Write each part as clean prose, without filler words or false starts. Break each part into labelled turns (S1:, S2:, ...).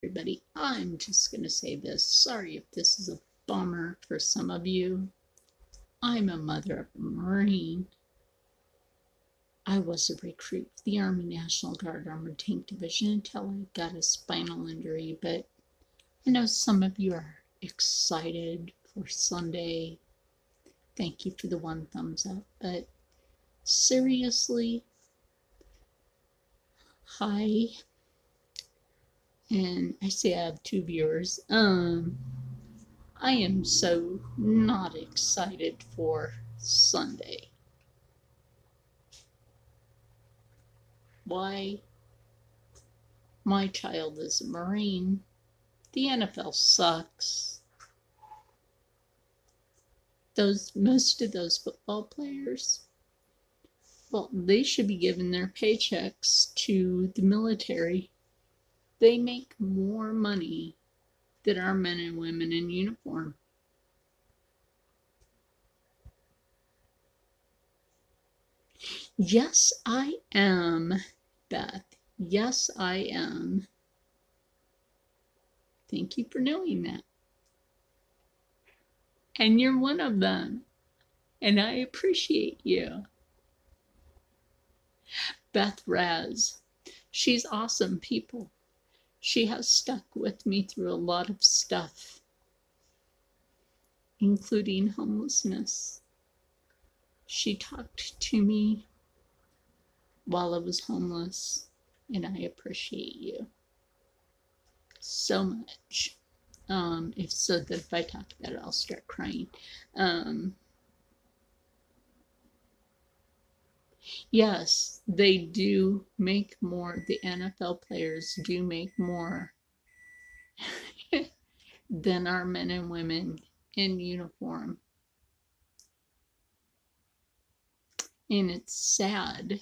S1: Everybody, I'm just going to say this. Sorry if this is a bummer for some of you. I'm a mother of a Marine. I was a recruit for the Army National Guard Armored Tank Division until I got a spinal injury, but I know some of you are excited for Sunday. Thank you for the one thumbs up, but seriously, hi. And I say I have 2 viewers. I am so not excited for Sunday. Why? My child is a Marine. The NFL sucks. Most of those football players, well, they should be giving their paychecks to the military. They make more money than our men and women in uniform. Yes, I am, Beth. Yes, I am. Thank you for knowing that. And you're one of them. And I appreciate you. Beth Raz. She's awesome, people. She has stuck with me through a lot of stuff, including homelessness. She talked to me while I was homeless, and I appreciate you so much. If I talk about it, I'll start crying. Yes, they do make more. The NFL players do make more than our men and women in uniform. And it's sad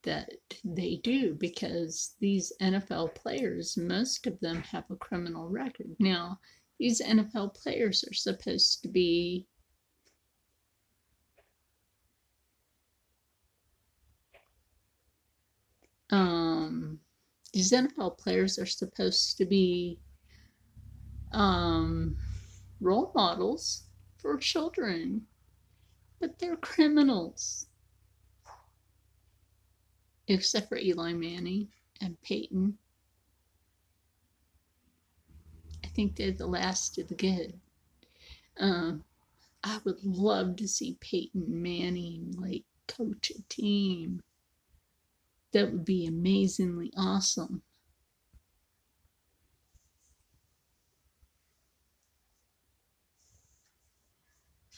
S1: that they do, because these NFL players, most of them have a criminal record. Now, these NFL players are supposed to be these NFL players are supposed to be role models for children, but they're criminals. Except for Eli Manning and Peyton. I think they're the last of the good. I would love to see Peyton Manning like coach a team. That would be amazingly awesome.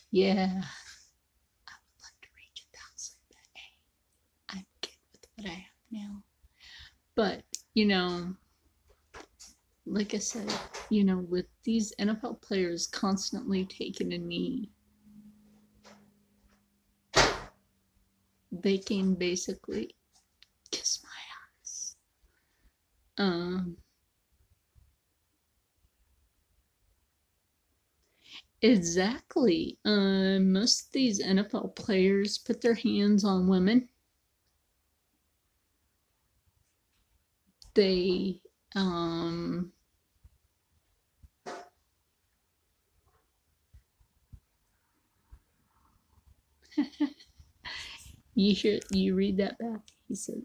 S1: Yeah, I would love to reach 1,000, but hey, I'm good with what I have now. But, like I said, with these NFL players constantly taking a knee, they can basically kiss my ass. Exactly. Most of these NFL players put their hands on women. They, you read that back. He said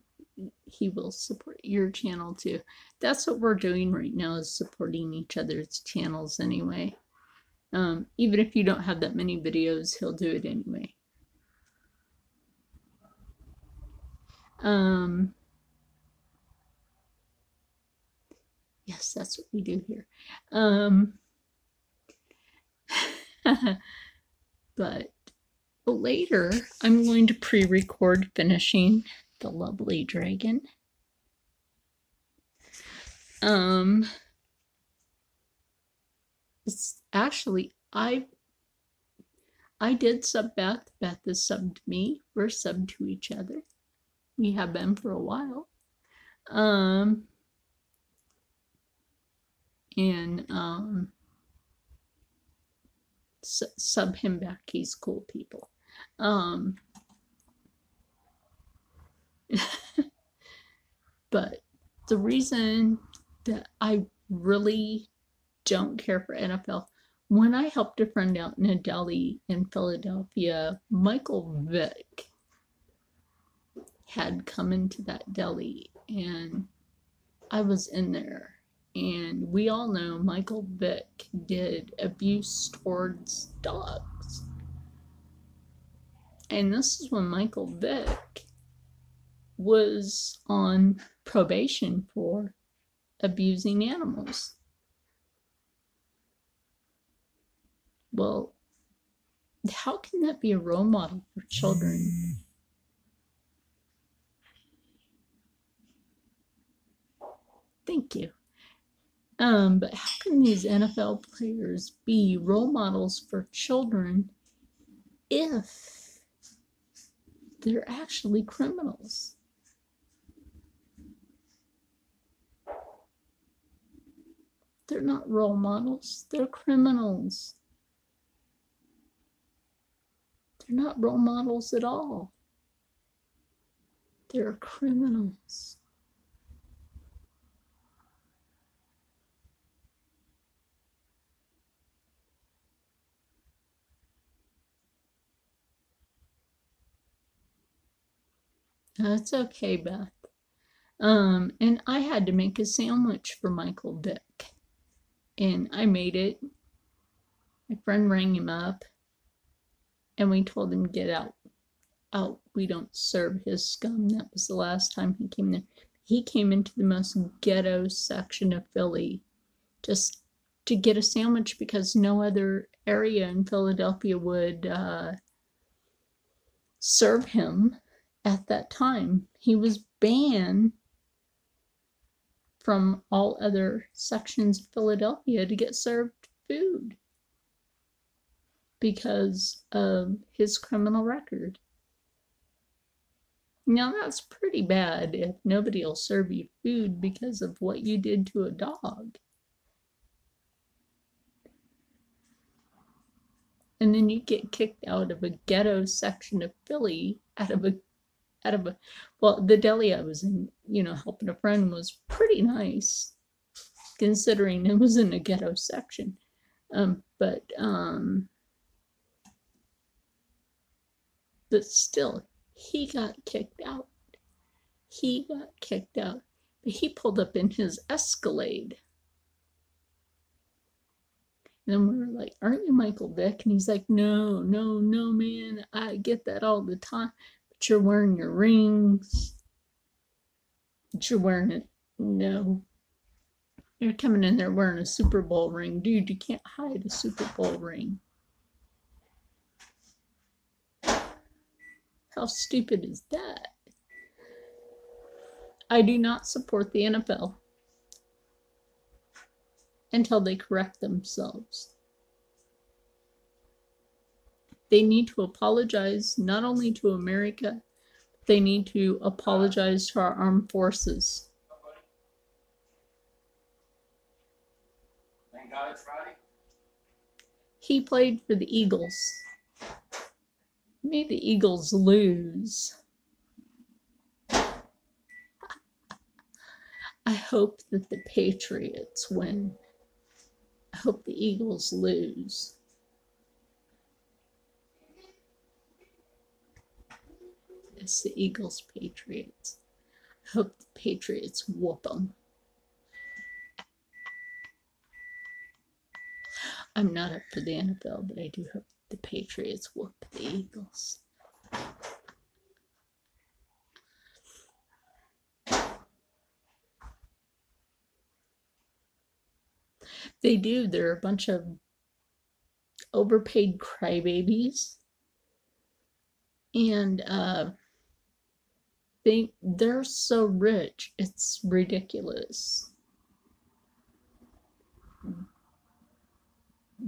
S1: he will support your channel too. That's what we're doing right now, is supporting each other's channels anyway. Even if you don't have that many videos, he'll do it anyway. Yes, that's what we do here. But later, I'm going to pre-record finishing the lovely dragon. It's actually, I did sub Beth. Beth has subbed me. We're subbed to each other. We have been for a while. Sub him back. He's cool, people. But the reason that I really don't care for NFL. When I helped a friend out in a deli in Philadelphia, Michael Vick had come into that deli, and I was in there. And we all know Michael Vick did abuse towards dogs. And this is when Michael Vick was on probation for abusing animals. Well, how can that be a role model for children? Thank you. But how can these NFL players be role models for children if they're actually criminals? They're not role models, they're criminals. They're not role models at all. They're criminals. That's okay, Beth. And I had to make a sandwich for Michael Vick. And I made it. My friend rang him up and we told him to get out. We don't serve his scum. That was the last time he came there. He came into the most ghetto section of Philly just to get a sandwich because no other area in Philadelphia would serve him at that time. He was banned from all other sections of Philadelphia to get served food because of his criminal record. Now that's pretty bad if nobody will serve you food because of what you did to a dog. And then you get kicked out of a ghetto section of Philly, well, the deli I was in, helping a friend was pretty nice, considering it was in a ghetto section. But still, he got kicked out. But he pulled up in his Escalade. And then we were like, "Aren't you Michael Vick?" And he's like, No, man. I get that all the time. But you're wearing your rings. But you're wearing it. No. You're coming in there wearing a Super Bowl ring. Dude, you can't hide a Super Bowl ring. How stupid is that? I do not support the NFL until they correct themselves. They need to apologize not only to America, they need to apologize to our armed forces. Thank God it's Friday. He played for the Eagles. Made the Eagles lose. I hope that the Patriots win. I hope the Eagles lose. It's the Eagles Patriots. I hope the Patriots whoop them. I'm not up for the NFL, but I do hope the Patriots whoop the Eagles. They do. They're a bunch of overpaid crybabies. And they're so rich, it's ridiculous.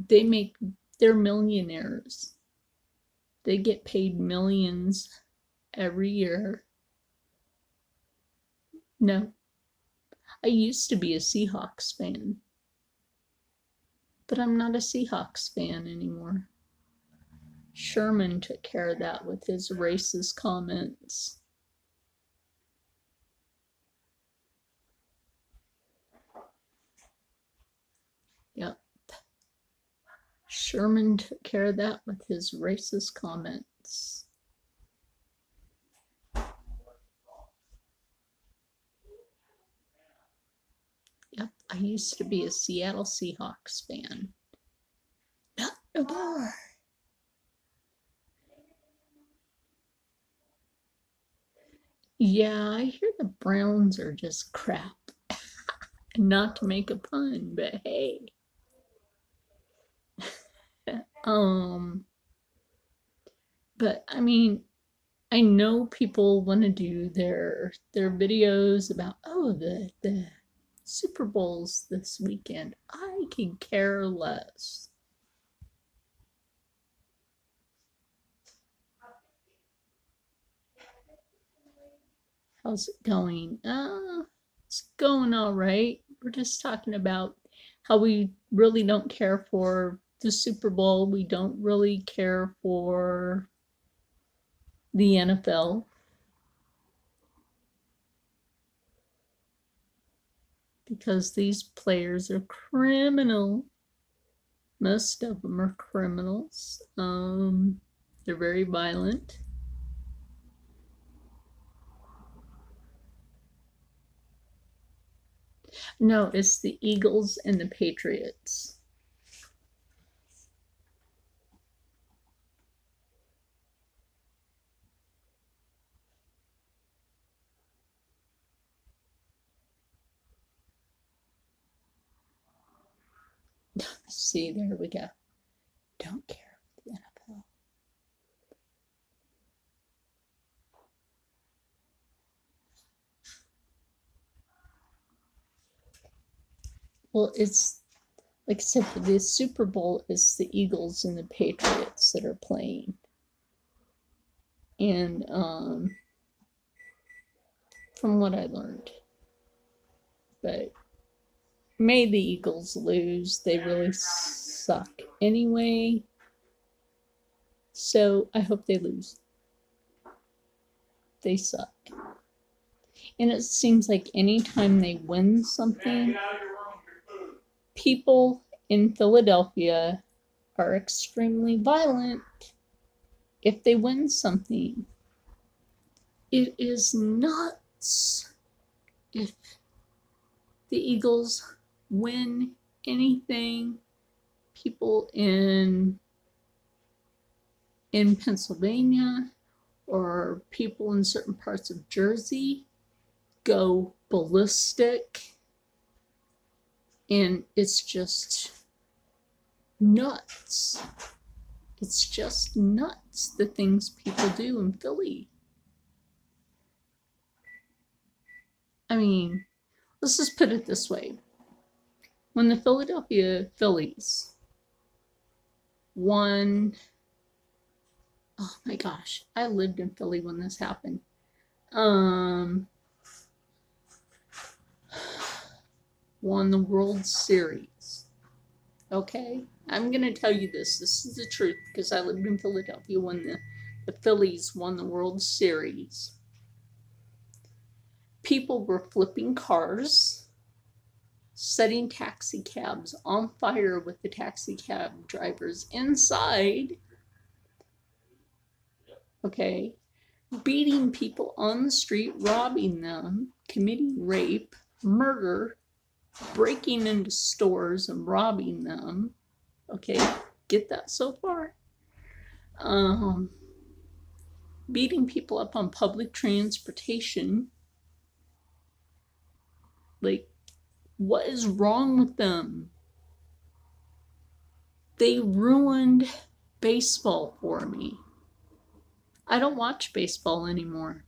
S1: They're millionaires. They get paid millions every year. No. I used to be a Seahawks fan, but I'm not a Seahawks fan anymore. Sherman took care of that with his racist comments. Yep. Sherman took care of that with his racist comments. Yep, I used to be a Seattle Seahawks fan. Not no more. Yeah, I hear the Browns are just crap. Not to make a pun, but hey. But I mean, I know people want to do their videos about, oh, the Super Bowls this weekend. I can care less. How's it going? It's going all right. We're just talking about how we really don't care for the Super Bowl. We don't really care for the NFL because these players are criminal. Most of them are criminals. They're very violent. No, it's the Eagles and the Patriots. See, there we go. Don't care for the NFL. Well, it's like I said, for the Super Bowl, it's the Eagles and the Patriots that are playing. And from what I learned, but may the Eagles lose. They really suck anyway. So I hope they lose. They suck. And it seems like anytime they win something, people in Philadelphia are extremely violent if they win something. It is nuts if the Eagles win anything. People in Pennsylvania or people in certain parts of Jersey go ballistic, and it's just nuts. It's just nuts, the things people do in Philly. I mean, let's just put it this way. When the Philadelphia Phillies won, oh my gosh, I lived in Philly when this happened. Won the World Series. Okay, I'm gonna tell you this. This is the truth because I lived in Philadelphia when the Phillies won the World Series. People were flipping cars, setting taxi cabs on fire with the taxi cab drivers inside. Okay, beating people on the street, robbing them, committing rape, murder, breaking into stores and robbing them. Okay, get that so far? Beating people up on public transportation. Like, what is wrong with them? They ruined baseball for me. I don't watch baseball anymore.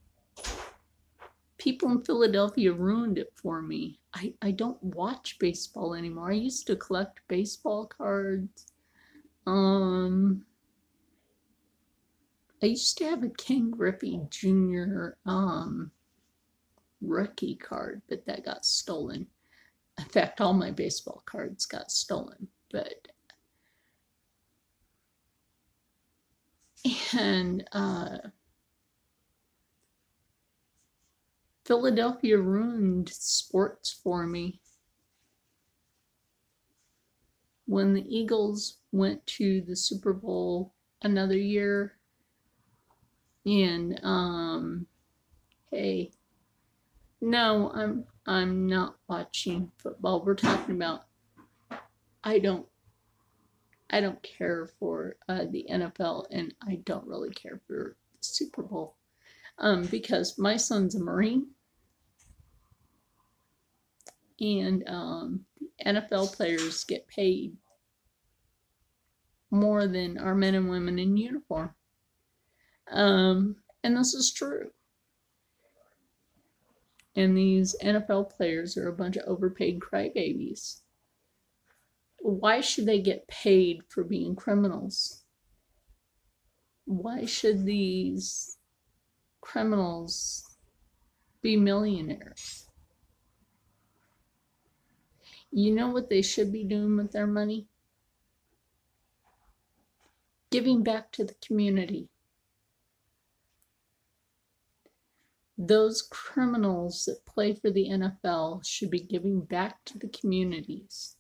S1: People in Philadelphia ruined it for me. I don't watch baseball anymore. I used to collect baseball cards. I used to have a Ken Griffey Jr. Rookie card, but that got stolen. In fact, all my baseball cards got stolen. And Philadelphia ruined sports for me. when the Eagles went to the Super Bowl another year, and hey, no, I'm not watching football. We're talking about I don't care for the NFL, and I don't really care for the Super Bowl because my son's a Marine, and NFL players get paid more than our men and women in uniform. And this is true. And these NFL players are a bunch of overpaid crybabies. Why should they get paid for being criminals? Why should these criminals be millionaires? You know what they should be doing with their money? Giving back to the community. Those criminals that play for the NFL should be giving back to the communities.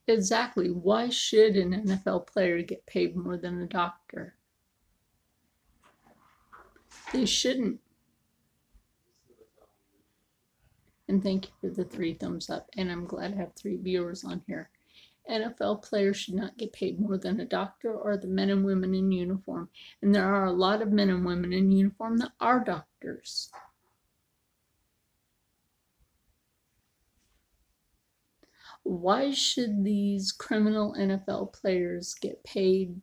S1: Exactly. Why should an NFL player get paid more than a doctor? They shouldn't. And thank you for the 3 thumbs up. And I'm glad I have 3 viewers on here. NFL players should not get paid more than a doctor or the men and women in uniform. And there are a lot of men and women in uniform that are doctors. Why should these criminal NFL players get paid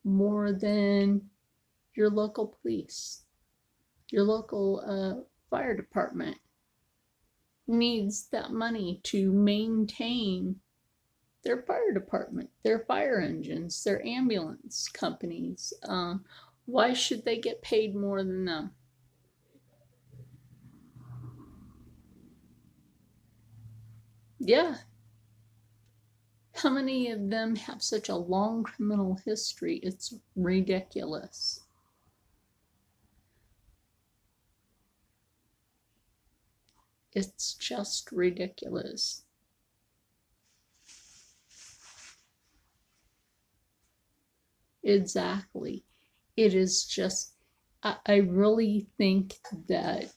S1: more than your local police? Your local fire department needs that money to maintain their fire department, their fire engines, their ambulance companies. Why should they get paid more than them? Yeah. How many of them have such a long criminal history? It's ridiculous. It's just ridiculous. Exactly. It is just, I really think that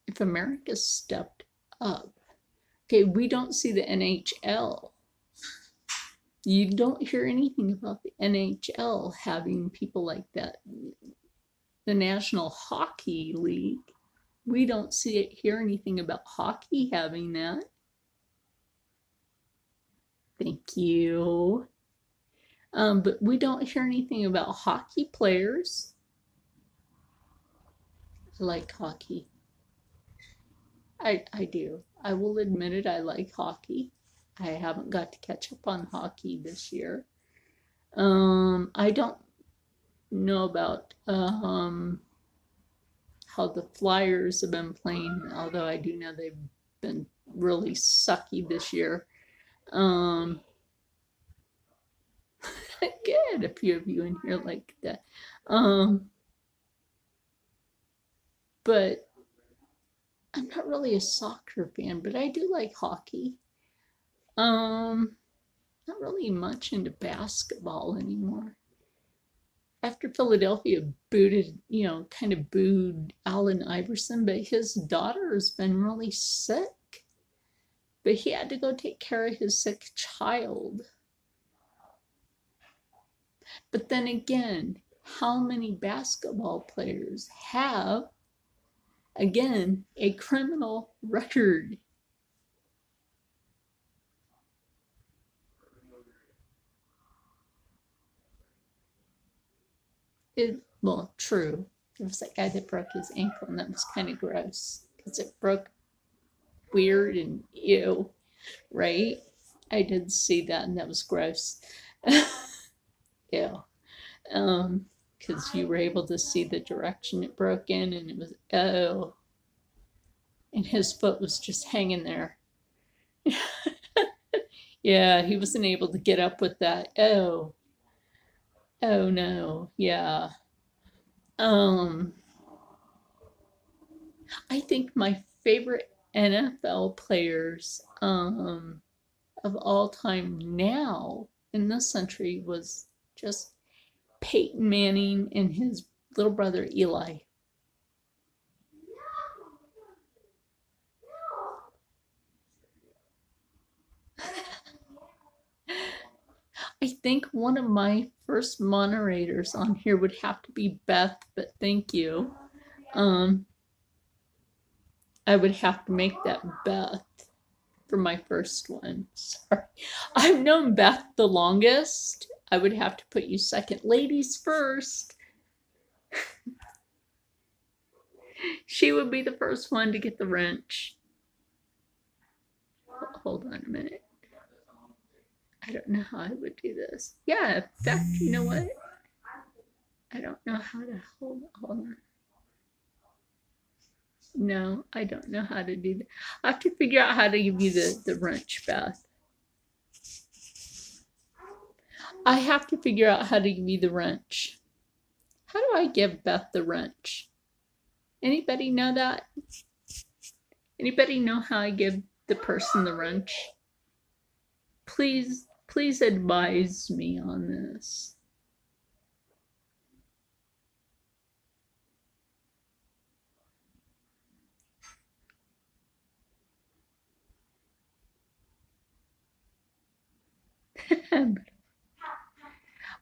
S1: if America stepped up, okay, we don't see the NHL. You don't hear anything about the NHL having people like that. The National Hockey League, we don't hear anything about hockey having that. Thank you. But we don't hear anything about hockey players. I like hockey. I do. I will admit it, I like hockey. I haven't got to catch up on hockey this year. I don't know about how the Flyers have been playing, although I do know they've been really sucky this year. Good, a few of you in here like that. But I'm not really a soccer fan, but I do like hockey. Not really much into basketball anymore. After Philadelphia kind of booed Allen Iverson, but his daughter has been really sick. But he had to go take care of his sick child. But then again, how many basketball players have, again, a criminal record? Well, true. There was that guy that broke his ankle, and that was kind of gross because it broke weird and ew, right? I did see that, and that was gross. Ew. Because you were able to see the direction it broke in, and it was, oh. And his foot was just hanging there. Yeah, he wasn't able to get up with that. Oh. Oh no, yeah. Um, I think my favorite NFL players of all time now in this century was just Peyton Manning and his little brother Eli. I think one of my first moderators on here would have to be Beth, but thank you. I would have to make that Beth for my first one. Sorry. I've known Beth the longest. I would have to put you second. Ladies first. She would be the first one to get the wrench. Hold on a minute. I don't know how I would do this. Yeah, in fact, you know what? I don't know how to hold on. No, I don't know how to do that. I have to figure out how to give you the wrench, Beth. I have to figure out how to give you the wrench. How do I give Beth the wrench? Anybody know that? Anybody know how I give the person the wrench? Please advise me on this.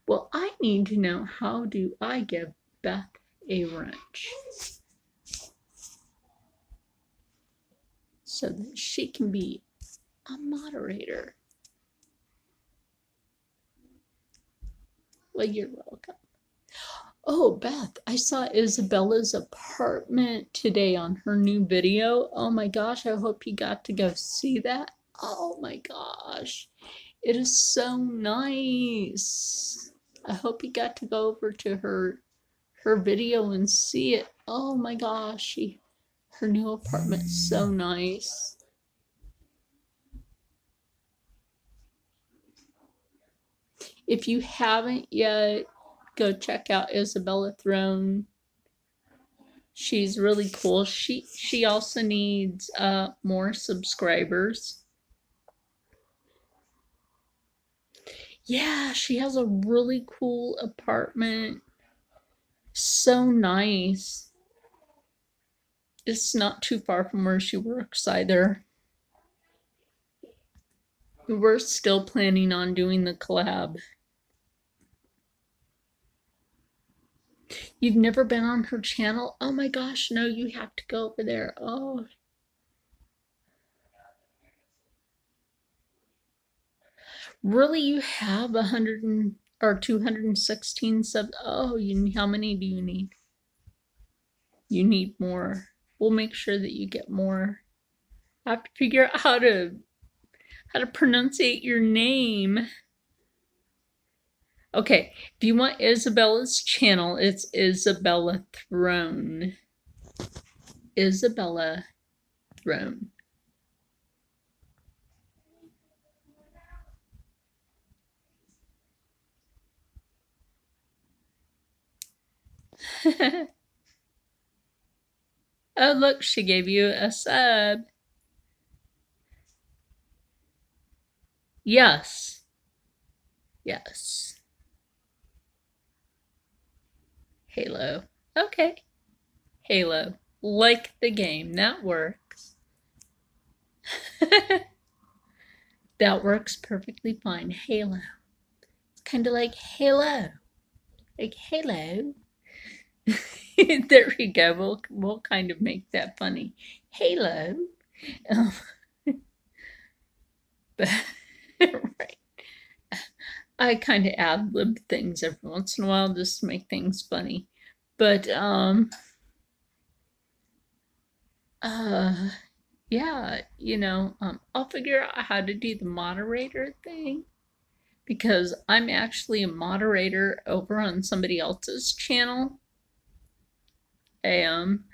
S1: Well, I need to know, how do I give Beth a wrench so that she can be a moderator? Well, you're welcome. Oh, Beth, I saw Isabella's apartment today on her new video. Oh my gosh, I hope you got to go see that. Oh my gosh, it is so nice. I hope you got to go over to her video and see it. Oh my gosh, her new apartment is so nice. If you haven't yet, go check out Isabella Throne. She's really cool. She also needs more subscribers. Yeah, she has a really cool apartment. So nice. It's not too far from where she works either. We're still planning on doing the collab. You've never been on her channel? Oh my gosh, no, you have to go over there. Oh. Really, you have 216 subs? Oh, how many do you need? You need more. We'll make sure that you get more. I have to figure out how to pronunciate your name. Okay, if you want Isabella's channel, it's Isabella Throne. Isabella Throne. Oh, look, she gave you a sub. Yes. Yes. Halo. Okay. Halo. Like the game. That works. That works perfectly fine. Halo. It's kind of like Halo. Like Halo. There we go. We'll kind of make that funny. Halo. But, right. I kind of ad-lib things every once in a while just to make things funny. But yeah, I'll figure out how to do the moderator thing, because I'm actually a moderator over on somebody else's channel. I am.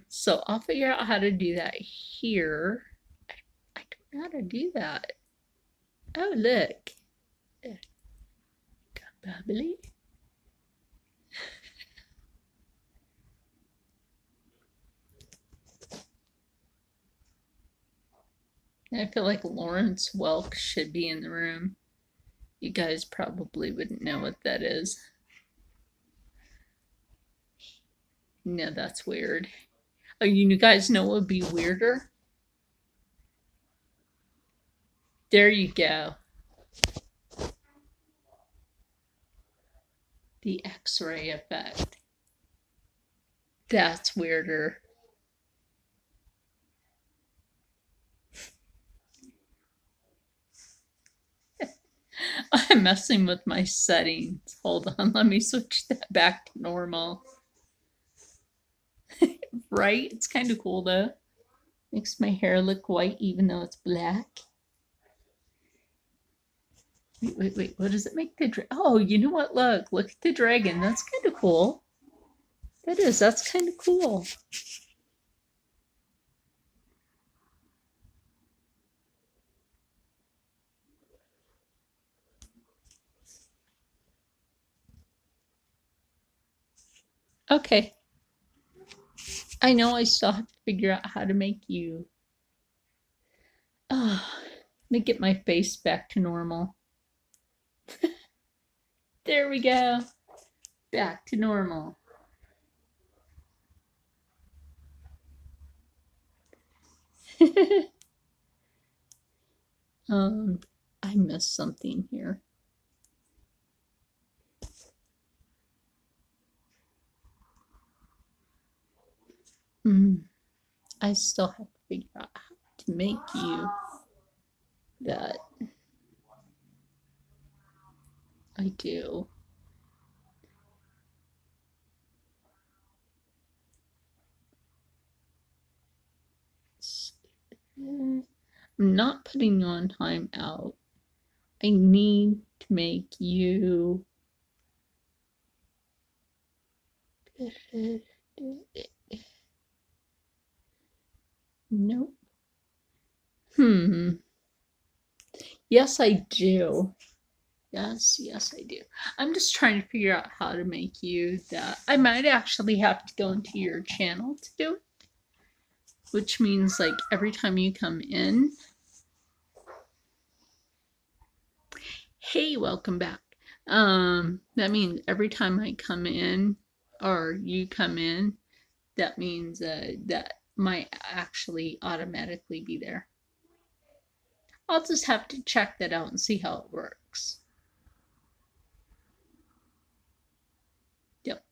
S1: So I'll figure out how to do that here. I don't know how to do that. Oh, look. Got bubbly. I feel like Lawrence Welk should be in the room. You guys probably wouldn't know what that is. No, that's weird. Oh, you guys know what would be weirder? There you go. The X-ray effect. That's weirder. I'm messing with my settings. Hold on, let me switch that back to normal. Right? It's kind of cool though. Makes my hair look white even though it's black. Wait. What does it make the oh, you know what? Look at the dragon. That's kind of cool. That is. That's kind of cool. Okay. I know I still have to figure out how to make you. Oh, let me get my face back to normal. There we go. Back to normal. I missed something here. I still have to figure out how to make you that. I do. I'm not putting you on timeout. I need to make you. Nope. Yes, I do. Yes, I do. I'm just trying to figure out how to make you that. I might actually have to go into your channel to do it, which means like every time you come in. Hey, welcome back. That means every time I come in or you come in, that means that might actually automatically be there. I'll just have to check that out and see how it works. Yep.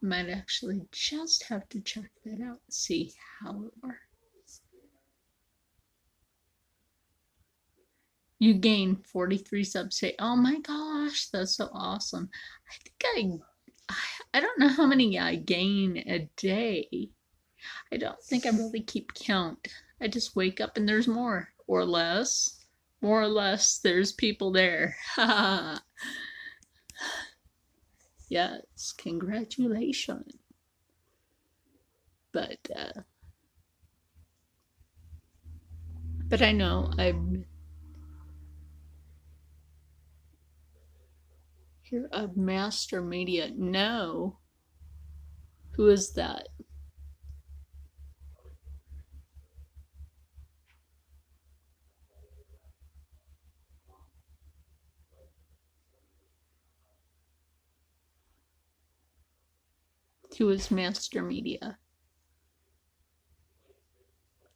S1: Might actually just have to check that out and see how it works. You gained 43 subs. Oh my gosh, that's so awesome. I don't know how many I gain a day. I don't think I really keep count. I just wake up and there's more or less. More or less, there's people there. Yes, congratulations. But I know I'm here of Master Media. No. Who is that? Who is Master Media?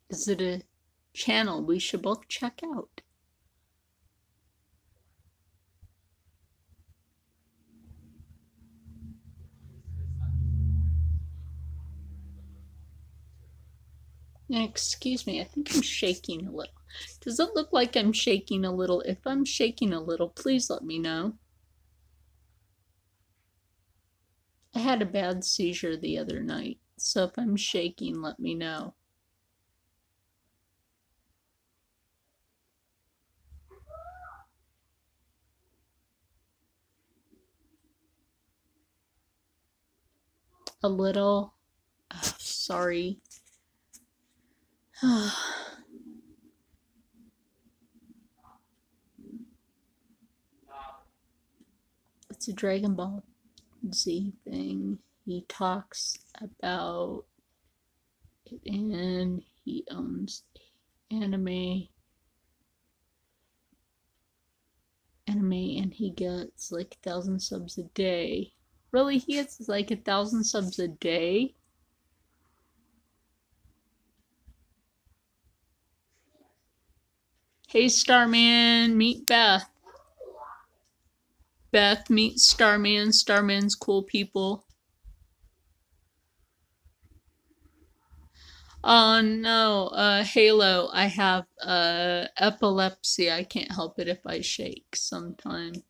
S1: Is it a channel we should both check out? Excuse me, I think I'm shaking a little. Does it look like I'm shaking a little? If I'm shaking a little, please let me know. I had a bad seizure the other night, so if I'm shaking, let me know. A little. Oh, sorry. It's a Dragon Ball Z thing. He talks about it and he owns anime, and he gets like 1,000 subs a day. Really, he gets like 1,000 subs a day? Hey, Starman, meet Beth. Beth, meet Starman. Starman's cool people. Oh no, Halo, I have epilepsy. I can't help it if I shake sometimes.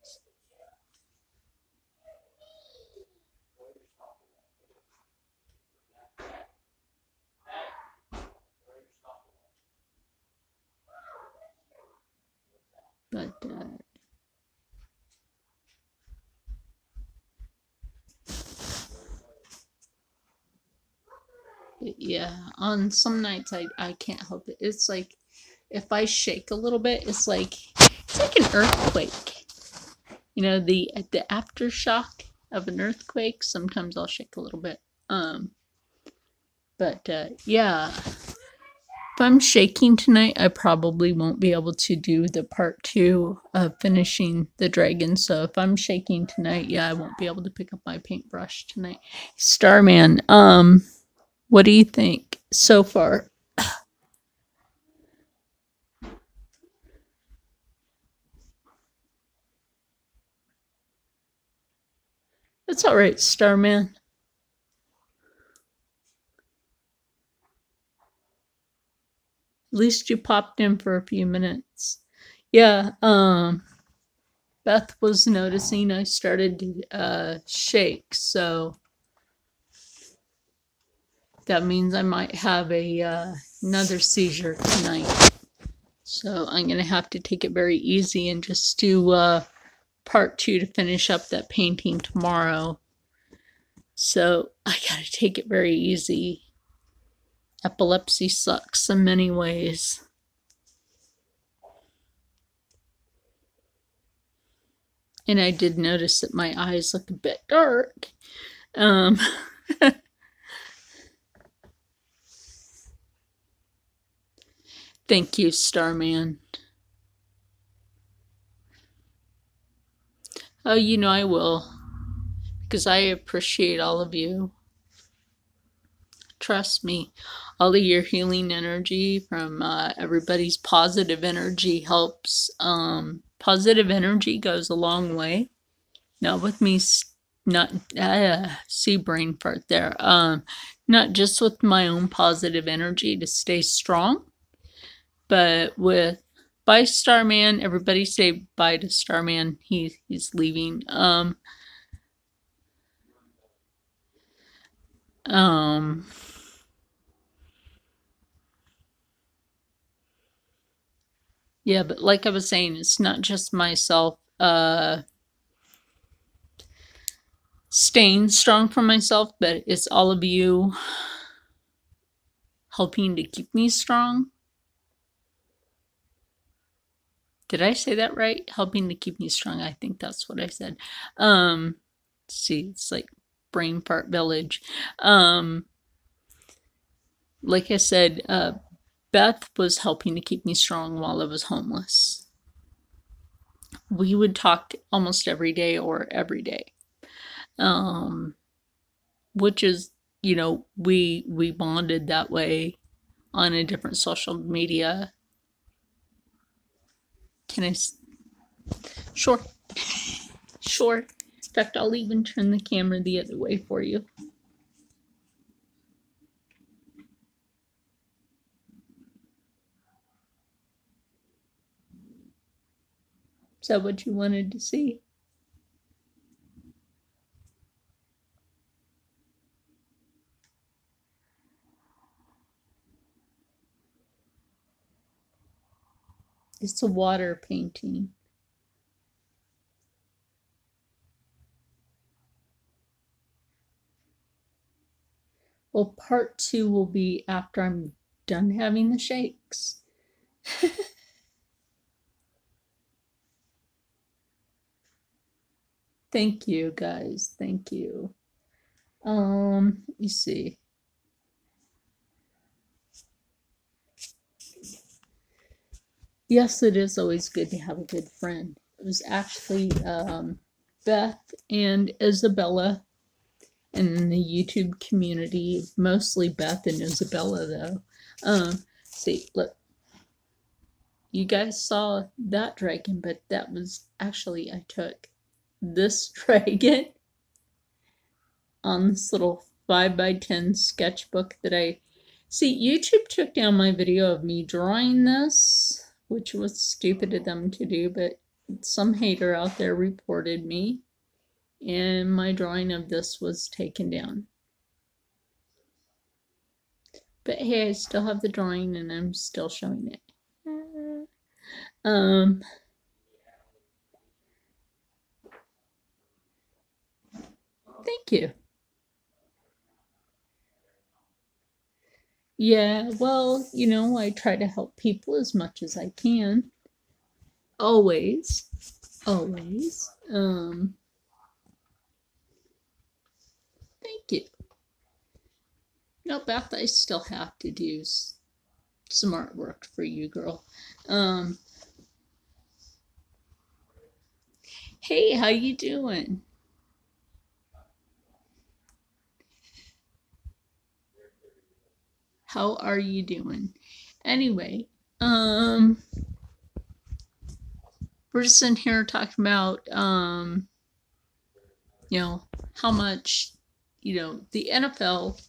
S1: But yeah, on some nights I can't help it. It's like if I shake a little bit, it's like an earthquake. You know, the aftershock of an earthquake. Sometimes I'll shake a little bit. But yeah, if I'm shaking tonight, I probably won't be able to do the part 2 of finishing the dragon. So if I'm shaking tonight, yeah, I won't be able to pick up my paintbrush tonight. Starman, what do you think so far? It's all right, Starman. At least you popped in for a few minutes. Yeah, Beth was noticing I started to shake, so that means I might have another seizure tonight. So I'm gonna have to take it very easy and just do part 2 to finish up that painting tomorrow. So I gotta take it very easy. Epilepsy sucks in many ways. And I did notice that my eyes look a bit dark. Thank you, Starman. Oh, you know I will, because I appreciate all of you. Trust me, all of your healing energy from everybody's positive energy helps. Positive energy goes a long way. Not with me, not see brain fart there. Not just with my own positive energy to stay strong, but with bye Starman. Everybody say bye to Starman. He's leaving. Yeah, but like I was saying, it's not just myself staying strong for myself, but it's all of you helping to keep me strong. Did I say that right? Helping to keep me strong. I think that's what I said. See, it's like brain fart village. Like I said, Beth was helping to keep me strong while I was homeless. We would talk almost every day or every day. Which is, you know, we bonded that way on a different social media. Can I? Sure. Sure. In fact, I'll even turn the camera the other way for you. Is that what you wanted to see? It's a water painting. Well, part 2 will be after I'm done having the shakes. Thank you, guys. Thank you. Let me see. Yes, it is always good to have a good friend. It was actually Beth and Isabella in the YouTube community, mostly Beth and Isabella though. See, look, you guys saw that dragon, but that was actually, I took this dragon on this little 5x10 sketchbook that I see. YouTube took down my video of me drawing this, which was stupid of them to do, but some hater out there reported me, and my drawing of this was taken down. But hey, I still have the drawing and I'm still showing it. Thank you. Yeah, well, you know, I try to help people as much as I can. Always. Always. Thank you. No, Beth, I still have to do some artwork for you, girl. Hey, how you doing? How are you doing? Anyway, we're just in here talking about, you know, how much, you know, the NFL.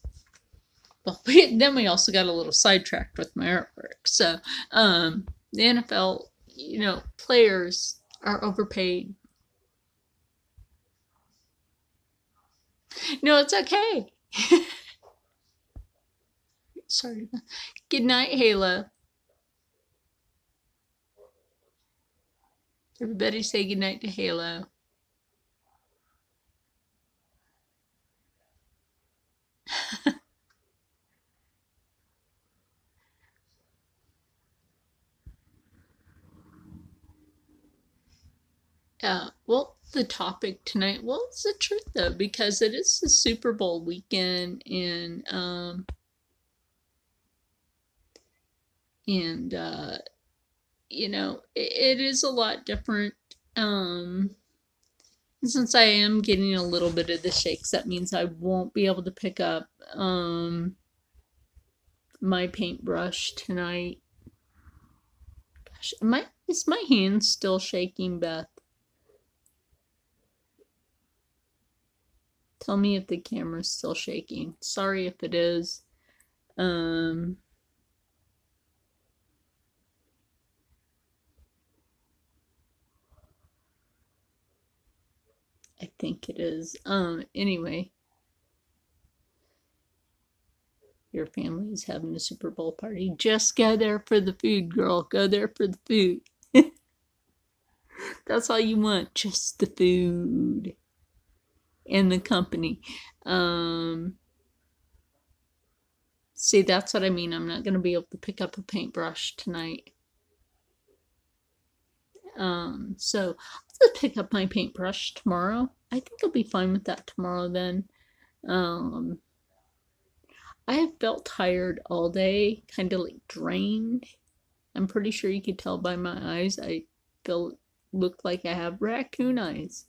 S1: Well, then we also got a little sidetracked with my artwork. So, the NFL, you know, players are overpaid. No, it's okay. Sorry. Good night, Halo. Everybody say good night to Halo. Well, the topic tonight, well, it's the truth though, because it is the Super Bowl weekend, and you know, it is a lot different. Since I am getting a little bit of the shakes, that means I won't be able to pick up my paintbrush tonight. Gosh, is my hand still shaking, Beth? Tell me if the camera's still shaking. Sorry if it is. I think it is. Anyway. Your family is having a Super Bowl party. Just go there for the food, girl. Go there for the food. That's all you want. Just the food. And the company. See, that's what I mean. I'm not going to be able to pick up a paintbrush tonight. So I'll just pick up my paintbrush tomorrow. I think I'll be fine with that tomorrow then. I have felt tired all day, kind of like drained. I'm pretty sure you could tell by my eyes. I look like I have raccoon eyes.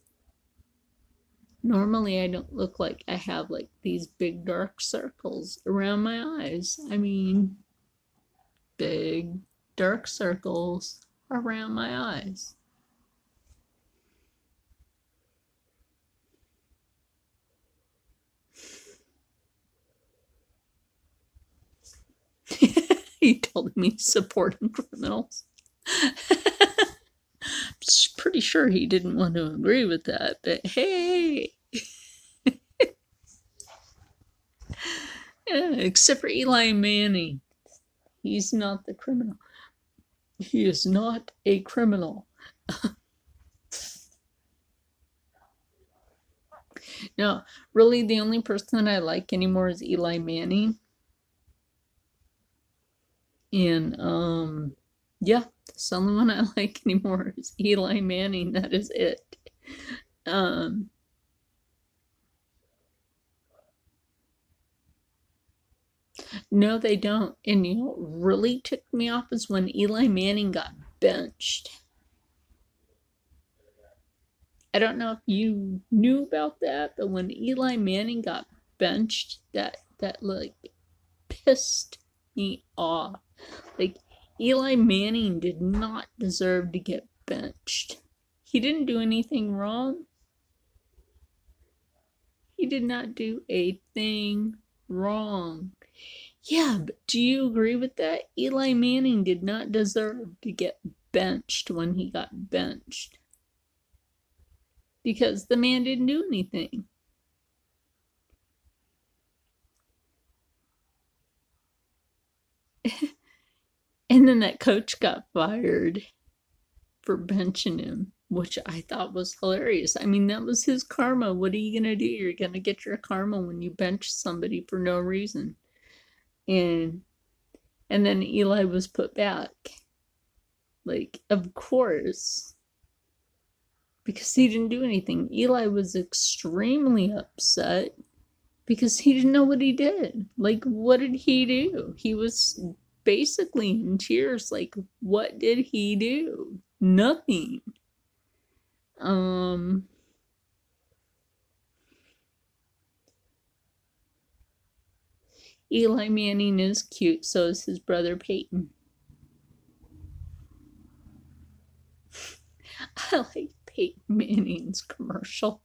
S1: Normally I don't look like I have like these big dark circles around my eyes. I mean, big dark circles around my eyes. He told me supporting criminals. Pretty sure he didn't want to agree with that, but hey. Yeah, except for Eli Manning. He's not the criminal. He is not a criminal. No, really, the only person that I like anymore is Eli Manning. And yeah, that's the only one I like anymore is Eli Manning. That is it. No, they don't. And you know what really ticked me off is when Eli Manning got benched. I don't know if you knew about that, but when Eli Manning got benched, that like pissed me off. Like, Eli Manning did not deserve to get benched. He didn't do anything wrong. He did not do a thing wrong. Yeah, but do you agree with that? Eli Manning did not deserve to get benched when he got benched. Because the man didn't do anything. And then that coach got fired for benching him, which I thought was hilarious. I mean, that was his karma. What are you going to do? You're going to get your karma when you bench somebody for no reason. And then Eli was put back. Like, of course. Because he didn't do anything. Eli was extremely upset because he didn't know what he did. Like, what did he do? He was basically in tears. Like, what did he do? Nothing. Eli Manning is cute, so is his brother Peyton. I like Peyton Manning's commercial.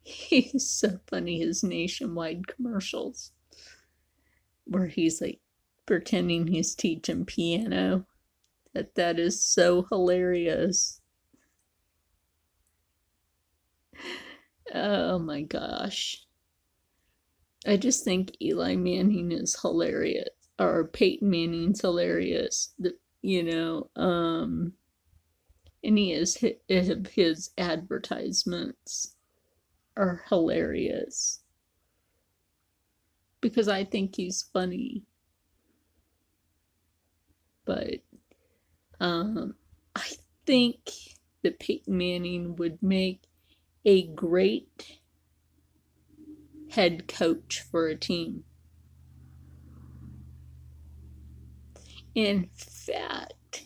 S1: He's so funny, his nationwide commercials, where he's like pretending he's teaching piano. That is so hilarious. Oh my gosh. I just think Eli Manning is hilarious, or Peyton Manning's hilarious. And his advertisements are hilarious because I think he's funny. But I think that Peyton Manning would make a great head coach for a team. In fact,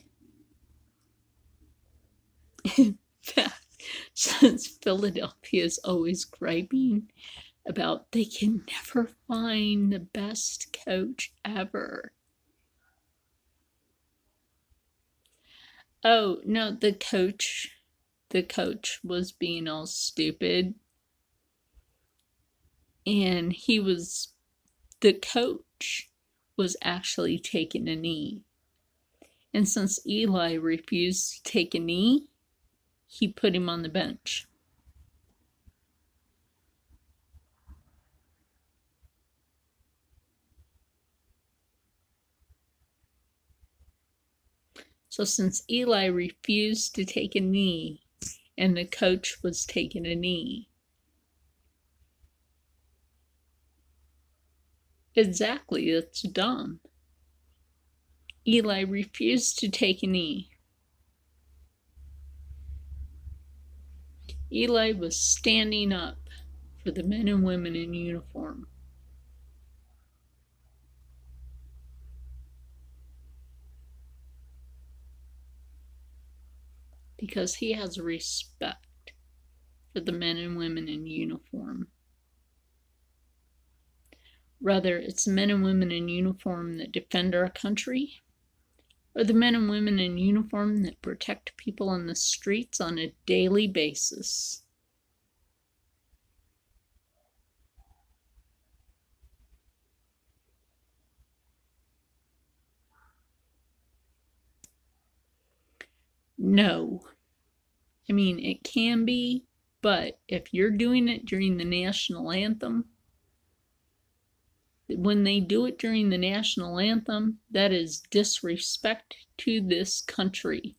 S1: since Philadelphia is always griping about they can never find the best coach ever. Oh, no, the coach was being all stupid. And the coach was actually taking a knee. And since Eli refused to take a knee, he put him on the bench. So since Eli refused to take a knee and the coach was taking a knee, exactly, that's dumb. Eli refused to take a knee. Eli was standing up for the men and women in uniform. Because he has respect for the men and women in uniform. Whether it's men and women in uniform that defend our country, or the men and women in uniform that protect people on the streets on a daily basis. No. I mean, it can be, but if you're doing it during the national anthem, when they do it during the national anthem, that is disrespect to this country.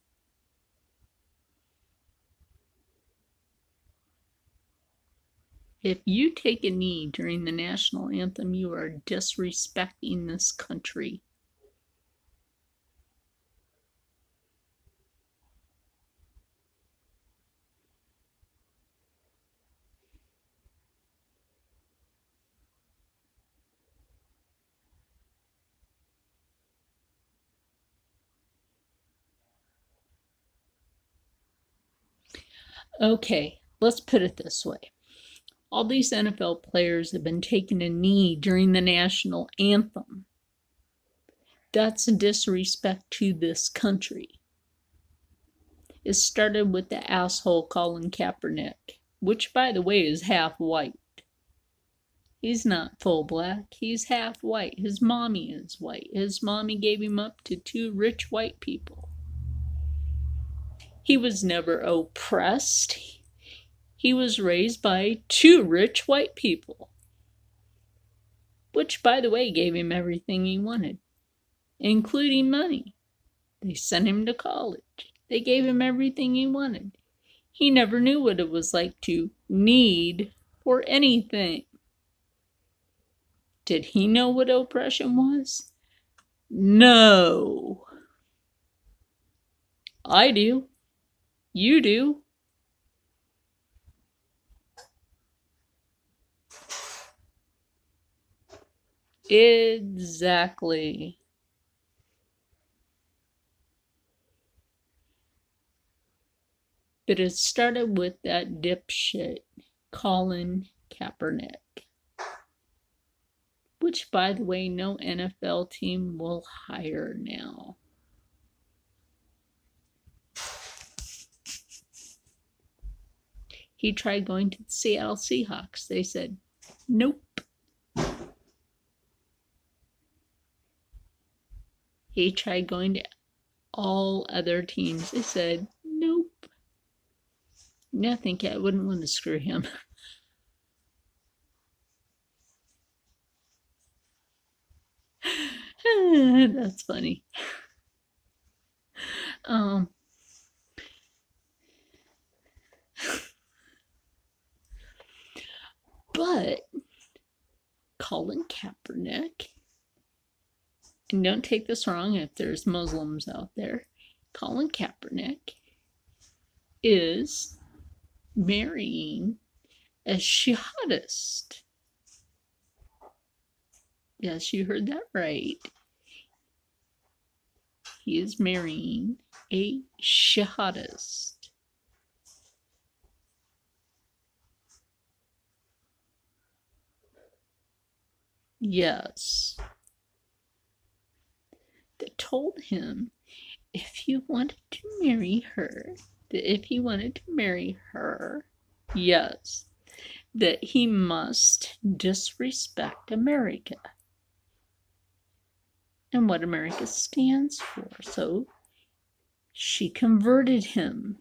S1: If you take a knee during the national anthem, you are disrespecting this country. Okay, let's put it this way. All these NFL players have been taking a knee during the national anthem. That's a disrespect to this country. It started with the asshole Colin Kaepernick, which, by the way, is half white. He's not full black. He's half white. His mommy is white. His mommy gave him up to two rich white people. He was never oppressed. He was raised by two rich white people, which, by the way, gave him everything he wanted, including money. They sent him to college. They gave him everything he wanted. He never knew what it was like to need for anything. Did he know what oppression was? No. I do. You do. Exactly. But it started with that dipshit, Colin Kaepernick. Which, by the way, no NFL team will hire now. He tried going to the Seattle Seahawks. They said, nope. He tried going to all other teams. They said, nope. I think I wouldn't want to screw him. That's funny. But Colin Kaepernick, and don't take this wrong if there's Muslims out there, Colin Kaepernick is marrying a jihadist. Yes, you heard that right. He is marrying a jihadist. Yes. They told him if he wanted to marry her, yes, that he must disrespect America and what America stands for. So she converted him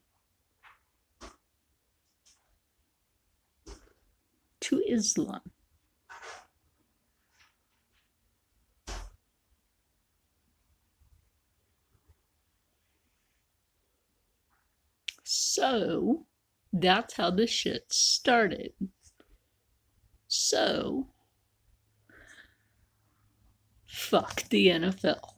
S1: to Islam. So that's how the shit started. So fuck the NFL.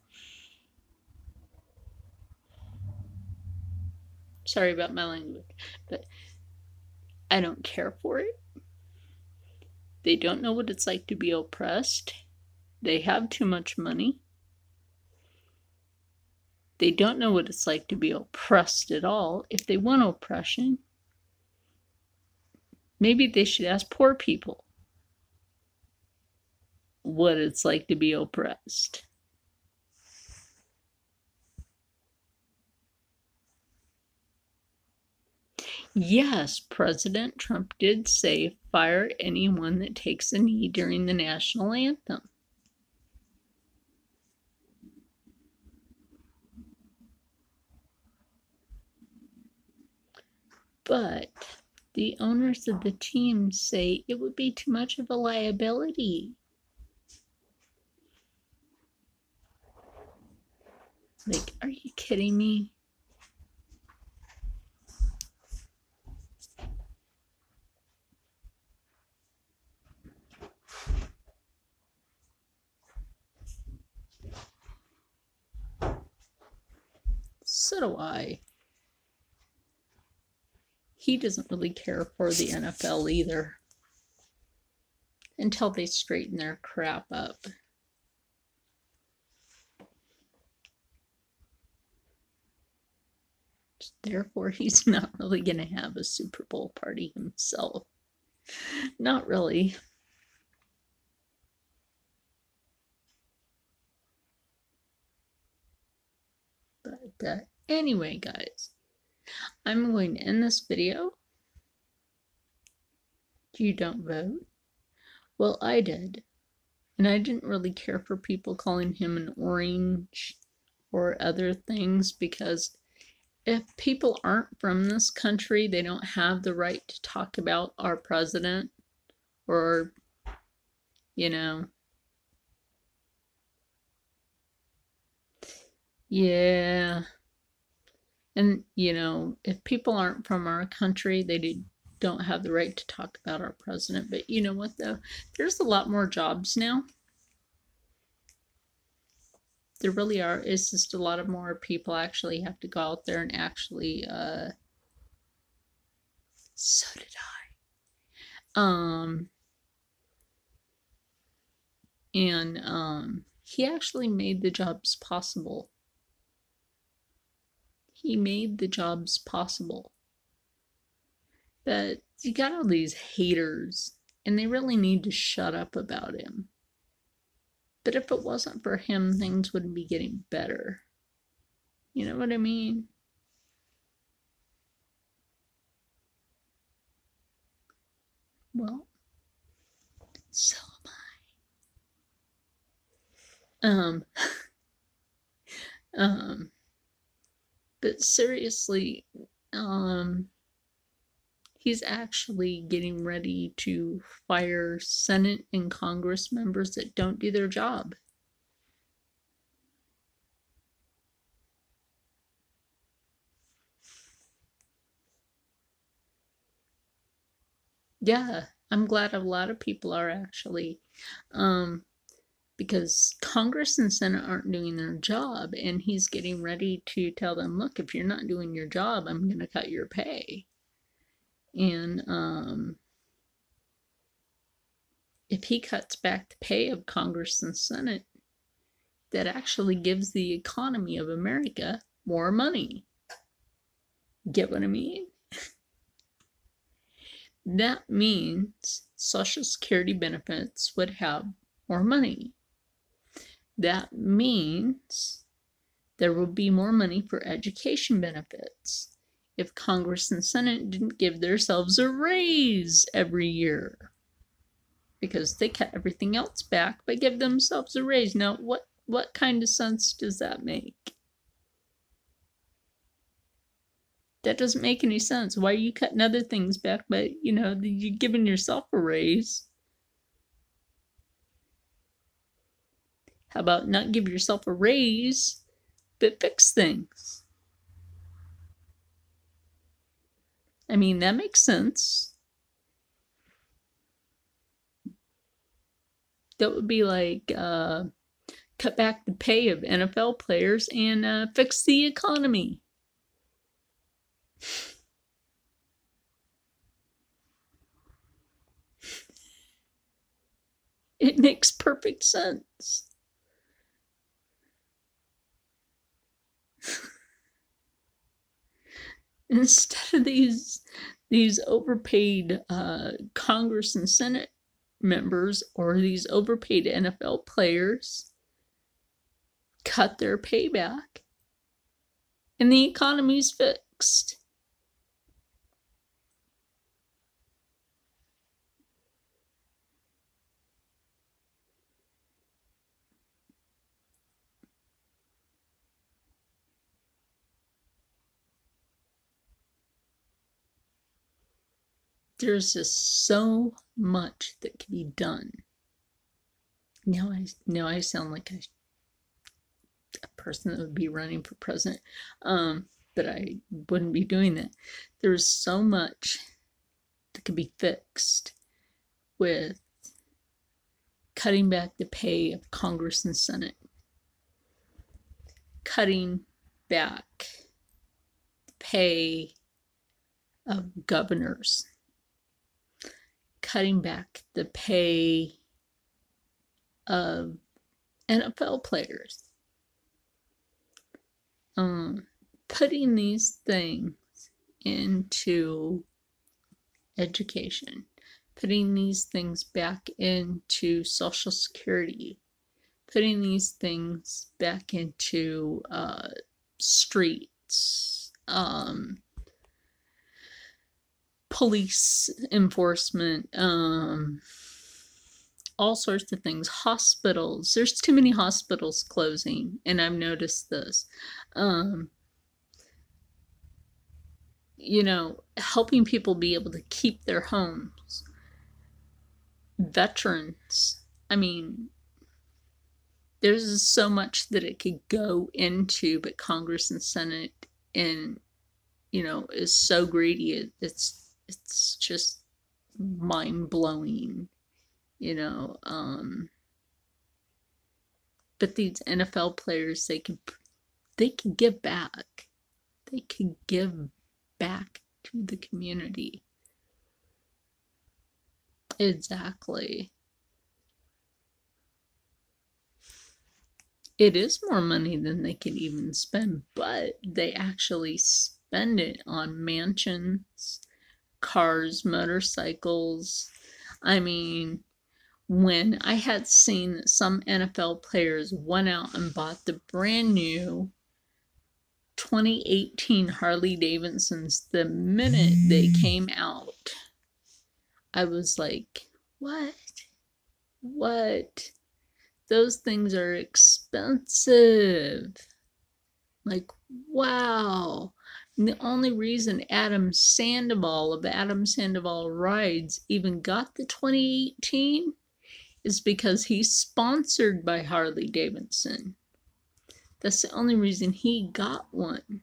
S1: Sorry about my language, but I don't care for it. They don't know what it's like to be oppressed. They have too much money. They don't know what it's like to be oppressed at all. If they want oppression, maybe they should ask poor people what it's like to be oppressed. Yes, President Trump did say fire anyone that takes a knee during the national anthem. But the owners of the team say it would be too much of a liability. Like, are you kidding me? So do I. He doesn't really care for the NFL either. Until they straighten their crap up. Therefore, he's not really going to have a Super Bowl party himself. Not really. But anyway, guys, I'm going to end this video. You don't vote? Well, I did. And I didn't really care for people calling him an orange or other things, because if people aren't from this country, they don't have the right to talk about our president, or, you know. Yeah. And, you know, if people aren't from our country, they don't have the right to talk about our president. But you know what, though? There's a lot more jobs now. There really are. It's just a lot of more people actually have to go out there and actually, so did I. He actually made the jobs possible. He made the jobs possible. But you got all these haters, and they really need to shut up about him. But if it wasn't for him, things wouldn't be getting better. You know what I mean? Well, so am I. But seriously, he's actually getting ready to fire Senate and Congress members that don't do their job. Yeah, I'm glad a lot of people are actually, because Congress and Senate aren't doing their job, and he's getting ready to tell them, look, if you're not doing your job, I'm going to cut your pay. And if he cuts back the pay of Congress and Senate, that actually gives the economy of America more money. Get what I mean? That means Social Security benefits would have more money. That means there will be more money for education benefits if Congress and Senate didn't give themselves a raise every year, because they cut everything else back but give themselves a raise. Now, what kind of sense does that make? That doesn't make any sense. Why are you cutting other things back, but, you know, you're giving yourself a raise? How about not give yourself a raise, but fix things? I mean, that makes sense. That would be like, cut back the pay of NFL players and fix the economy. It makes perfect sense. Instead of these overpaid Congress and Senate members, or these overpaid NFL players, cut their payback, and the economy's fixed. There's just so much that can be done. Now I sound like a person that would be running for president, but I wouldn't be doing that. There's so much that could be fixed with cutting back the pay of Congress and Senate, cutting back the pay of governors, cutting back the pay of NFL players, putting these things into education, putting these things back into Social Security, putting these things back into streets, police enforcement, all sorts of things, hospitals. There's too many hospitals closing, and I've noticed this. You know, helping people be able to keep their homes. Veterans, I mean, there's so much that it could go into, but Congress and Senate, and you know, is so greedy. It's just mind blowing, you know. But these NFL players, they could give back. They could give back to the community. Exactly. It is more money than they can even spend, but they actually spend it on mansions, cars, motorcycles. I mean, when I had seen that some NFL players went out and bought the brand new 2018 Harley Davidsons the minute they came out, I was like, what? What? Those things are expensive. Like, wow. And the only reason Adam Sandoval of Adam Sandoval Rides even got the 2018 is because he's sponsored by Harley Davidson. That's the only reason he got one.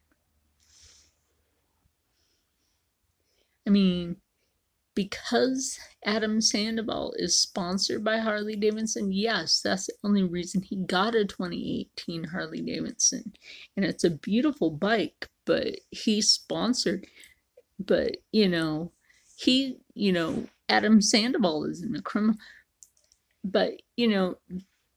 S1: I mean, because Adam Sandoval is sponsored by Harley Davidson, yes, that's the only reason he got a 2018 Harley Davidson. And it's a beautiful bike, but he's sponsored. But, you know, Adam Sandoval isn't a criminal. But, you know,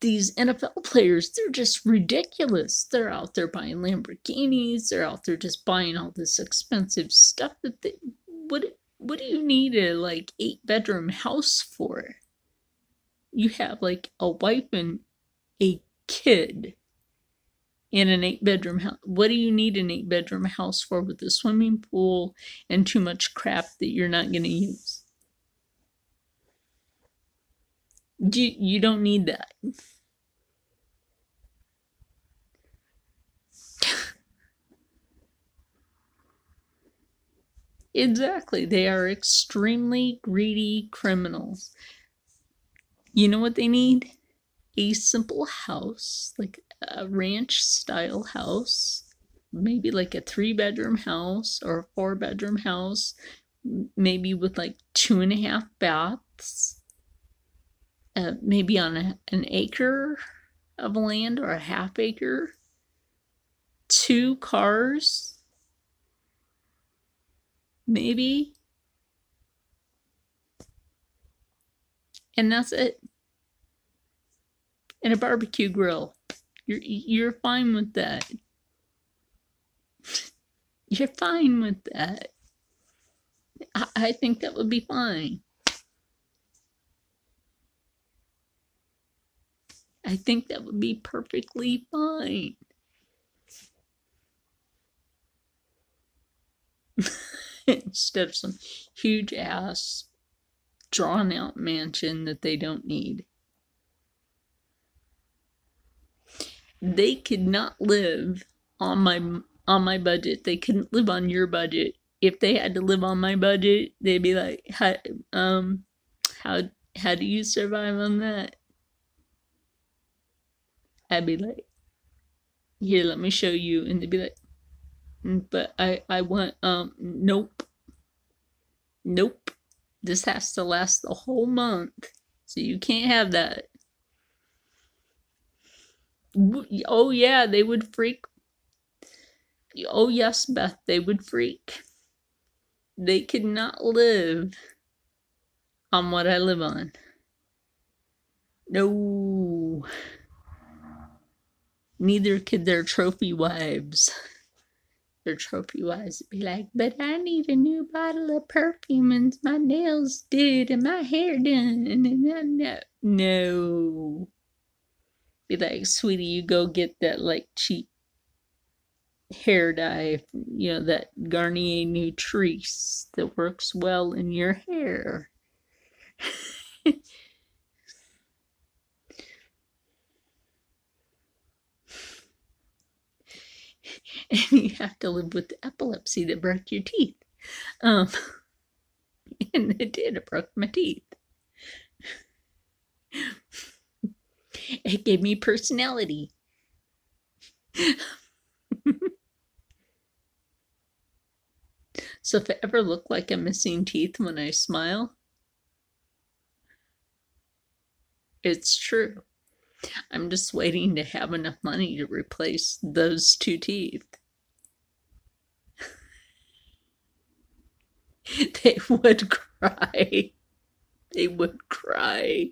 S1: these NFL players, they're just ridiculous. They're out there buying Lamborghinis. They're out there just buying all this expensive stuff that they, what do you need a like 8-bedroom house for? You have like a wife and a kid in an 8-bedroom house. What do you need an 8-bedroom house for with a swimming pool and too much crap that you're not going to use? You don't need that. Exactly. They are extremely greedy criminals. You know what they need? A simple house, like a ranch style house, maybe like a 3-bedroom house or a 4-bedroom house, maybe with like 2.5 baths, maybe on an acre of land or a half acre, 2 cars, maybe, and that's it. And a barbecue grill. You're fine with that. You're fine with that. I think that would be fine. I think that would be perfectly fine. Instead of some huge ass drawn out mansion that they don't need. They could not live on my budget. They couldn't live on your budget. If they had to live on my budget, they'd be like, how do you survive on that? I'd be like, here, let me show you. And they'd be like, but I want, nope. This has to last the whole month. So you can't have that. Oh yeah, they would freak. Oh yes, Beth, they would freak. They could not live on what I live on. No. Neither could their trophy wives. Their trophy wives would be like, but I need a new bottle of perfume and my nails did and my hair done. And no. Be like, sweetie, you go get that like cheap hair dye, that Garnier Nutrice that works well in your hair. And you have to live with the epilepsy that broke your teeth. And it did, it broke my teeth. It gave me personality. So if I ever look like I'm missing teeth when I smile, it's true. I'm just waiting to have enough money to replace those 2 teeth. They would cry. They would cry.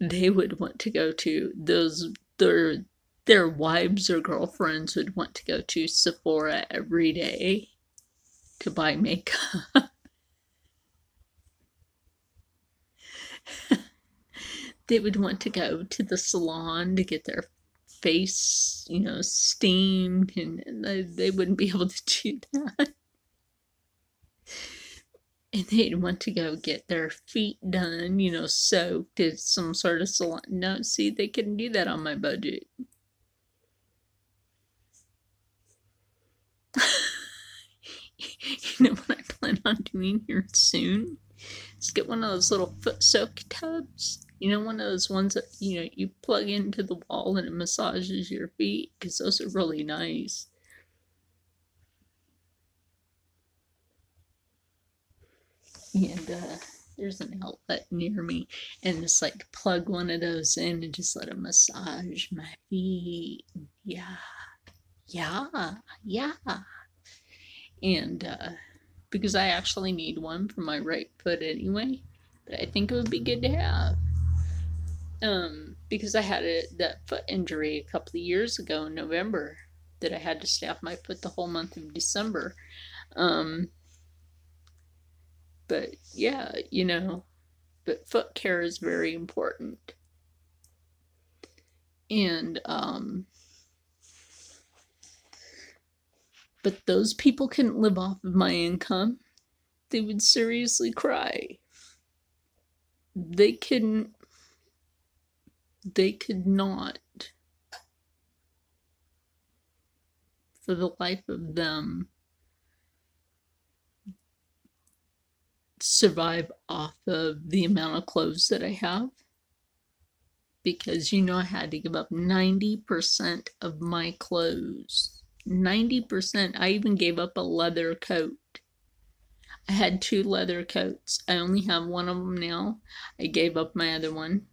S1: They would want to go to their wives or girlfriends would want to go to Sephora every day to buy makeup. They would want to go to the salon to get their face, steamed, and they wouldn't be able to do that. And they'd want to go get their feet done, soaked at some sort of salon. No, see, they couldn't do that on my budget. What I plan on doing here soon is get one of those little foot soak tubs. One of those ones that, you plug into the wall and it massages your feet, because those are really nice. And there's an outlet near me, and just like plug one of those in and just let it massage my feet. Yeah. And because I actually need one for my right foot anyway, but I think it would be good to have. Because I had that foot injury a couple of years ago in November that I had to stay off my foot the whole month of December. But yeah, but foot care is very important. And but those people couldn't live off of my income. They would seriously cry. They could not, for the life of them, survive off of the amount of clothes that I have, because I had to give up 90% of my clothes. 90%. I even gave up a leather coat. I had 2 leather coats. I only have one of them now. I gave up my other one.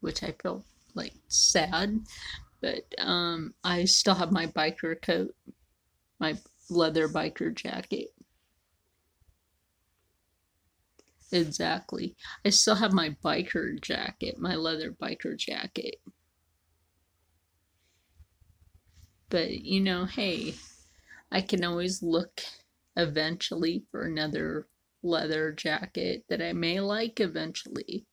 S1: Which I feel like sad, but I still have my biker coat, my leather biker jacket. Exactly. I still have my biker jacket, my leather biker jacket. But, hey, I can always look eventually for another leather jacket that I may like eventually.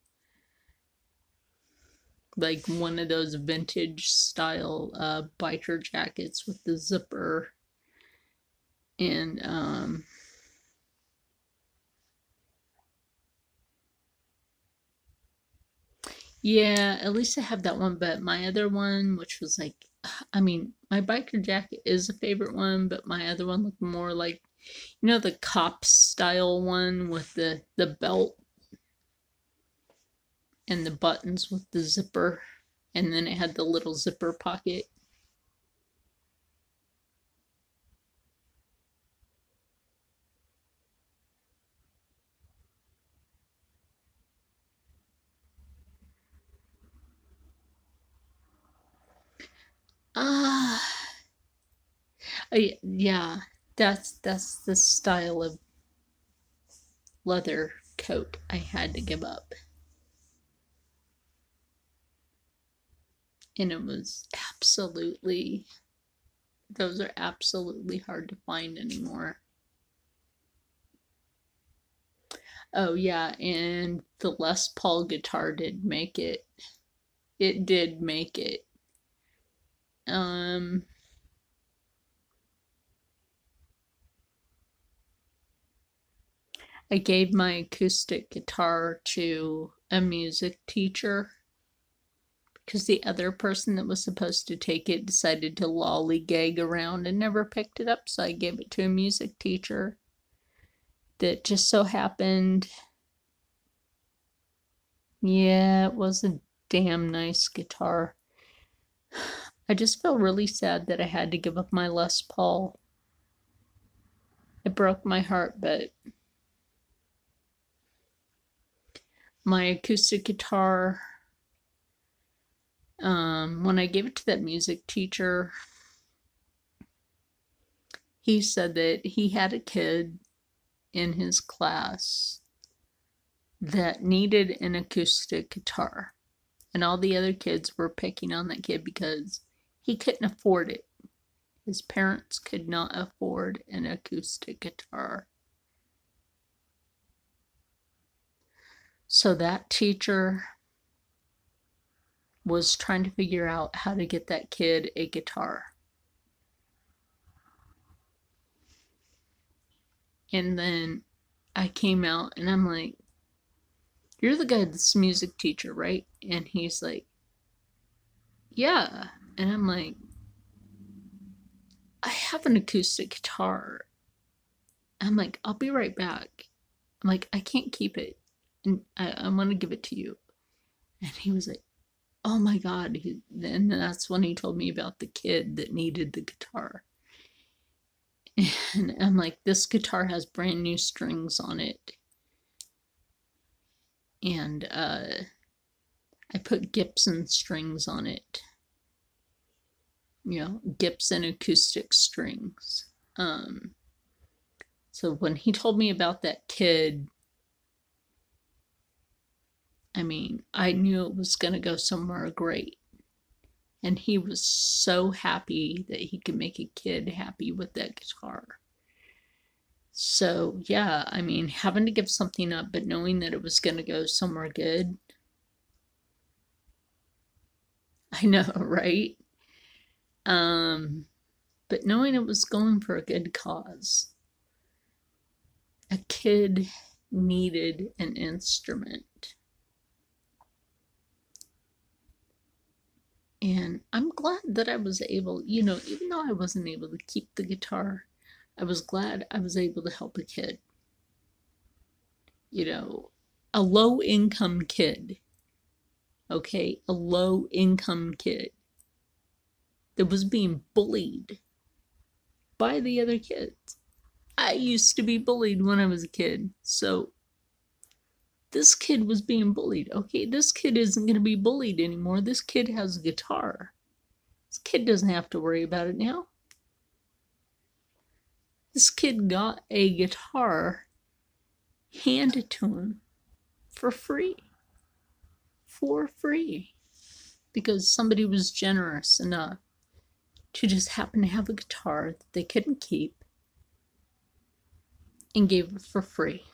S1: Like one of those vintage style biker jackets with the zipper. And yeah, at least I have that one. But my other one, which was like, my biker jacket is a favorite one, but my other one looked more like, the cop style one with the belt and the buttons with the zipper, and then it had the little zipper pocket. Yeah, that's the style of leather coat I had to give up. And it was absolutely, those are absolutely hard to find anymore. Oh yeah, and the Les Paul guitar did make it. It did make it. I gave my acoustic guitar to a music teacher because the other person that was supposed to take it decided to lollygag around and never picked it up. So I gave it to a music teacher that just so happened. Yeah, it was a damn nice guitar. I just feel really sad that I had to give up my Les Paul. It broke my heart, but my acoustic guitar, when I gave it to that music teacher, he said that he had a kid in his class that needed an acoustic guitar, and all the other kids were picking on that kid because he couldn't afford it. His parents could not afford an acoustic guitar. So that teacher was trying to figure out how to get that kid a guitar. And then I came out and I'm like, "You're the guy that's a music teacher, right?" And he's like, "Yeah." And I'm like, "I have an acoustic guitar." I'm like, "I'll be right back." I'm like, "I can't keep it. And I want to give it to you." And he was like, "Oh my God." And that's when he told me about the kid that needed the guitar. And I'm like, "This guitar has brand new strings on it." And I put Gibson strings on it. Gibson acoustic strings. So when he told me about that kid, I mean, I knew it was going to go somewhere great. And he was so happy that he could make a kid happy with that guitar. So, yeah, I mean, having to give something up, but knowing that it was going to go somewhere good. I know, right? But knowing it was going for a good cause. A kid needed an instrument. And I'm glad that I was able, even though I wasn't able to keep the guitar, I was glad I was able to help a kid. A low income kid. Okay? A low income kid that was being bullied by the other kids. I used to be bullied when I was a kid. So this kid was being bullied. Okay, this kid isn't going to be bullied anymore. This kid has a guitar. This kid doesn't have to worry about it now. This kid got a guitar handed to him for free. For free. Because somebody was generous enough to just happen to have a guitar that they couldn't keep and gave it for free.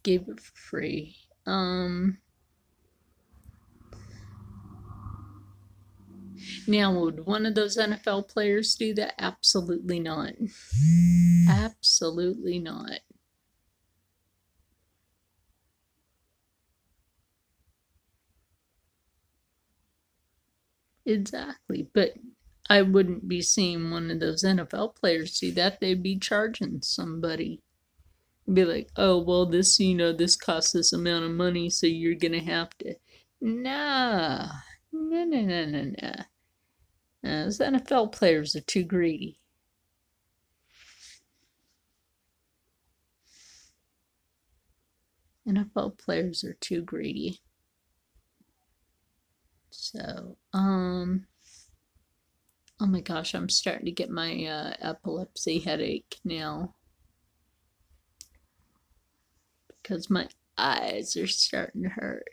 S1: Gave it for free. Now, would one of those NFL players do that? Absolutely not. Absolutely not. Exactly. But I wouldn't be seeing one of those NFL players do that. They'd be charging somebody. Be like, "Oh, well, this costs this amount of money, so you're gonna have to." Nah, no, no, no, no, no. Those NFL players are too greedy. NFL players are too greedy. So, oh my gosh, I'm starting to get my epilepsy headache now because my eyes are starting to hurt.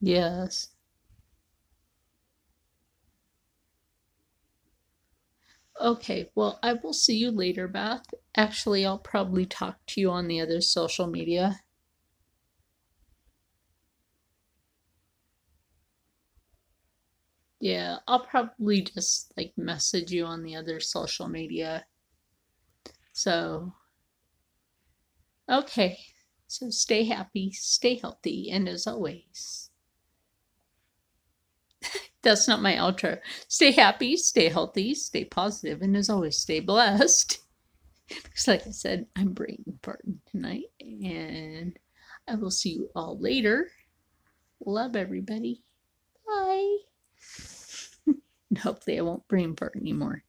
S1: Yes. Okay, well, I will see you later, Beth. Actually, I'll probably talk to you on the other social media. Yeah, I'll probably just like message you on the other social media. So, okay. So stay happy, stay healthy, and as always, that's not my outro. Stay happy, stay healthy, stay positive, and as always, stay blessed. Because, like I said, I'm brain farting tonight, and I will see you all later. Love everybody. Bye. And hopefully, I won't brain fart anymore.